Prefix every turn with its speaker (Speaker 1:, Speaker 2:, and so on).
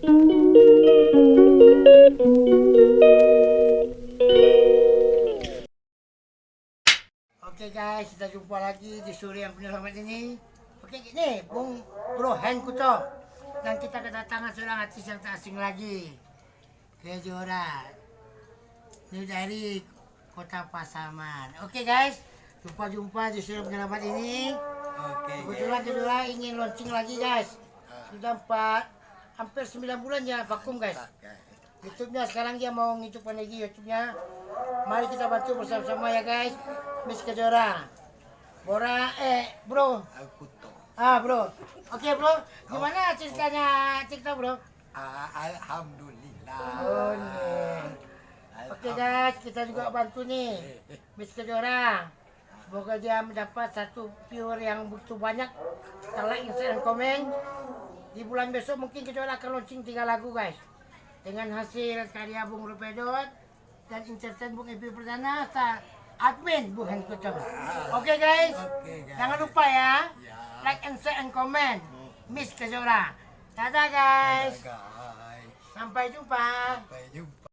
Speaker 1: Oke guys, kita jumpa lagi di sore yang penuh rahmat ini. Oke, ini Bro Hen Kuto. Dan kita kedatangan seorang artis yang tak asing lagi, Kejora. Ini dari Kota Pasaman. Oke guys, jumpa di sore yang penuh rahmat ini. Kebetulan Kejora ingin launching lagi guys. Sudah hampir 9 bulan ya vakum guys. YouTube-nya sekarang dia mau ngidupkan lagi YouTube-nya. Mari kita bantu bersama-sama ya guys. Miss Kejora. Bro. Bro. Oke bro, gimana cerita bro?
Speaker 2: Alhamdulillah.
Speaker 1: Oh, nih. Oke guys, kita juga bantu nih Miss Kejora. Semoga dia mendapat satu viewer yang begitu banyak. Kita like, share, dan komen. Di bulan besok mungkin Kejora akan launching 3 lagu guys. Dengan hasil karya Bung Rupedot dan entertain Bung Epi Perdana admin Bung Hen Kuto. Oke guys, jangan lupa ya, like and share and comment Miss Kejora. Dadah guys, sampai jumpa.